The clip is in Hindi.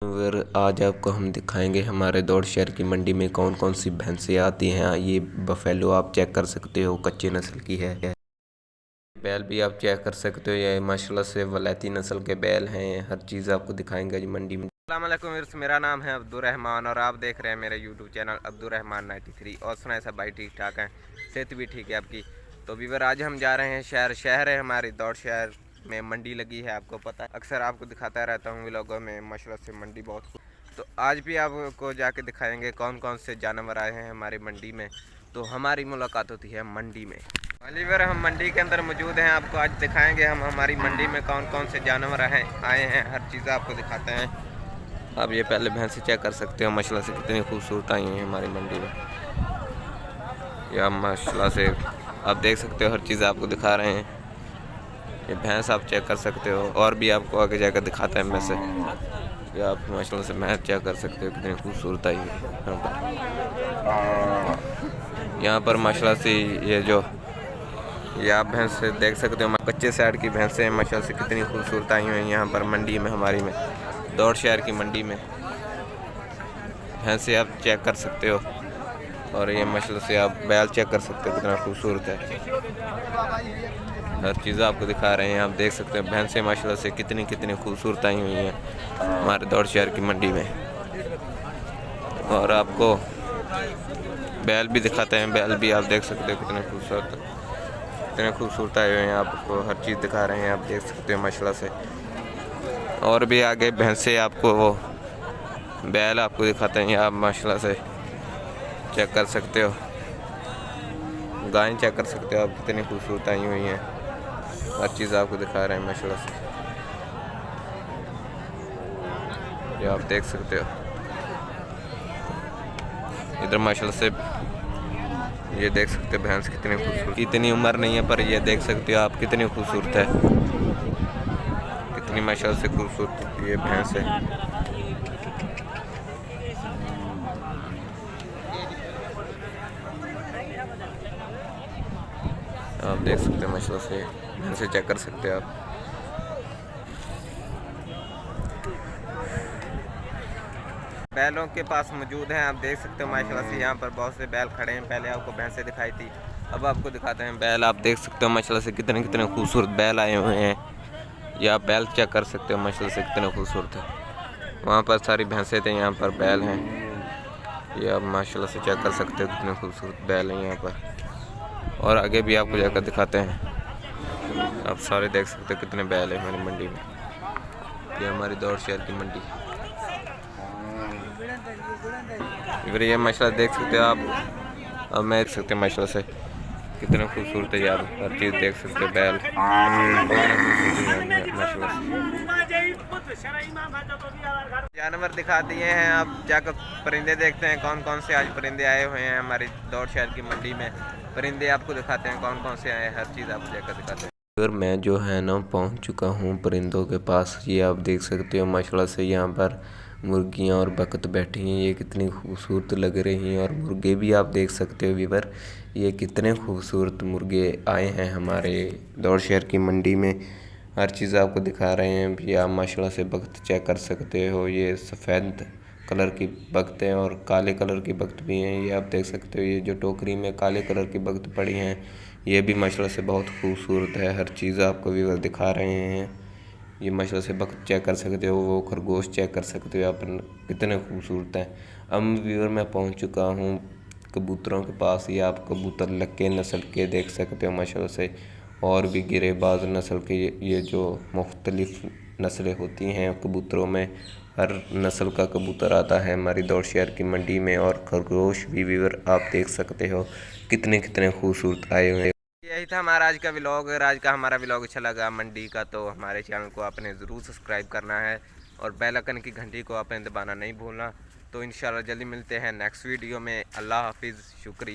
फिर आज आपको हम दिखाएंगे हमारे दौड़ शहर की मंडी में कौन कौन सी भैंसें आती हैं। ये बफेलो आप चेक कर सकते हो, कच्चे नस्ल की है। बैल भी आप चेक कर सकते हो, ये माशाल्लाह से वलैती नस्ल के बैल हैं। हर चीज़ आपको दिखाएंगे जी मंडी में। अस्सलाम वालेकुम, मेरा नाम है अब्दुर्रहमान और आप देख रहे हैं मेरा यूट्यूब चैनल अब्दुर्रहमान 93। और सुनाए सब भाई ठीक ठाक हैं, सेहत भी ठीक है आपकी। तो वीवर आज हम जा रहे हैं शहर है हमारी दौड़ शहर में मंडी लगी है। आपको पता है, अक्सर आपको दिखाता रहता हूँ व्लॉगों में, माशाल्लाह से मंडी बहुत। तो आज भी आपको जाके दिखाएंगे कौन कौन से जानवर आए हैं हमारी मंडी में। तो हमारी मुलाकात होती है मंडी में। वीवर हम मंडी के अंदर मौजूद हैं, आपको आज दिखाएंगे हम हमारी मंडी में कौन कौन से जानवर आए हैं। हर चीज़ आपको दिखाते हैं। आप ये पहले भैंसें चेक कर सकते हो, माशाल्लाह से कितनी खूबसूरत आई हैं हमारी मंडी में। या माशाल्लाह से आप देख सकते हो, हर चीज़ आपको दिखा रहे हैं। ये भैंस आप चेक कर सकते हो, और भी आपको आगे जाकर दिखाते हैं वैसे। ये आप माशाल्लाह से भैंस चेक कर सकते हो, कितनी खूबसूरत आई है यहाँ पर माशाल्लाह से। ये आप भैंस देख सकते हो, कच्चे साइड की भैंसें हैं, माशाल्लाह से कितनी खूबसूरत आई हुई हैं यहाँ पर मंडी में, हमारी में दौड़ शहर की मंडी में। भैंसें आप चेक कर सकते हो, और ये माशाल्लाह से आप बैल चेक कर सकते हो, कितना खूबसूरत है। हर चीज़ आपको दिखा रहे हैं, आप देख सकते हैं भैंसें माशाल्लाह से कितनी खूबसूरत आई हुई हैं हमारे दौड़ शहर की मंडी में। और आपको बैल भी दिखाते हैं, बैल भी आप देख सकते हो कितने खूबसूरत आए हुए हैं। आपको हर चीज़ दिखा रहे हैं, आप देख सकते हो माशाल्लाह से। और भी आगे भैंसें आपको, वो बैल आपको दिखाते हैं, आप माशाल्लाह से चेक कर सकते हो। गायें चेक कर सकते हो आप, कितनी खूबसूरत आई हुई हैं। हर चीज़ आपको दिखा रहे हैं माशाल्लाह से, ये आप देख सकते हो। इधर माशाल्लाह से ये देख सकते हो भैंस कितनी खूबसूरत, इतनी उम्र नहीं है पर ये देख सकते हो आप कितनी खूबसूरत है, कितनी माशाल्लाह से खूबसूरत ये भैंस है। आप देख सकते हो माशाल्लाह से, भैंसे चेक कर सकते हो आप। बैलों के पास मौजूद हैं, आप देख सकते हो माशाल्लाह से। यहाँ पर बहुत से बैल खड़े हैं, पहले आपको भैंसें दिखाई थी, अब आपको दिखाते हैं बैल। आप देख सकते हो माशाल्लाह से कितने खूबसूरत बैल आए हुए हैं। या आप बैल चेक कर सकते हो माशाल्लाह से कितने खूबसूरत है। वहाँ पर सारी भैंसें थे, यहाँ पर बैल हैं। ये आप माशाल्लाह से चेक कर सकते हो कितने खूबसूरत बैल हैं यहाँ पर। और आगे भी आपको जाकर दिखाते हैं, आप सारे देख सकते हो कितने बैल हैं हमारी मंडी में। ये हमारी दौड़ शहर की मंडी। फिर ये माशाल्लाह देख सकते हो आप, अब मैं देख सकते हैं माशाल्लाह से कितना खूबसूरत है यार। हर चीज़ देख सकते हो, बैल जानवर दिखा दिए हैं। आप जाकर परिंदे देखते हैं, कौन कौन से आज परिंदे आए हुए हैं हमारी दौड़ शहर की मंडी में। परिंदे आपको दिखाते हैं कौन कौन से आए हैं, हर चीज़ आपको जाकर दिखाते हैं। अगर मैं जो है ना पहुंच चुका हूं परिंदों के पास। ये आप देख सकते हो माशाल्लाह से, यहाँ पर मुर्गियां और बकत बैठी हैं, ये कितनी खूबसूरत लग रही हैं। और मुर्गे भी आप देख सकते हो व्यूअर, ये कितने खूबसूरत मुर्गे आए हैं हमारे दौड़ शहर की मंडी में। हर चीज़ आपको दिखा रहे हैं भी। आप माशाल्लाह से बकत चेक कर सकते हो, ये सफ़ेद कलर की बकत हैं और काले कलर की बकत भी हैं। ये आप देख सकते हो, ये जो टोकरी में काले कलर की बकत पड़ी हैं, ये भी माशाल्लाह से बहुत खूबसूरत है। हर चीज़ आपको व्यूअर दिखा रहे हैं। ये माशाल्लाह से बकत चेक कर सकते हो, वो खरगोश चेक कर सकते हो आप, कितने खूबसूरत हैं। अब व्यूअर मैं पहुंच चुका हूं कबूतरों के पास। ये आप कबूतर लक्के नस्ल के देख सकते हो माशाल्लाह से, और भी गिरेबाज नस्ल के। ये जो मुख्तलिफ नस्लें होती हैं कबूतरों में, हर नस्ल का कबूतर आता है हमारी दौड़ शहर की मंडी में। और खरगोश भी व्यूअर आप देख सकते हो कितने खूबसूरत आए हुए। यही था हमारा आज का व्लॉग। अगर आज का हमारा व्लॉग अच्छा लगा मंडी का, तो हमारे चैनल को आपने ज़रूर सब्सक्राइब करना है और बेल आइकन की घंटी को आपने दबाना नहीं भूलना। तो इंशाल्लाह जल्दी मिलते हैं नेक्स्ट वीडियो में। अल्लाह हाफिज़, शुक्रिया।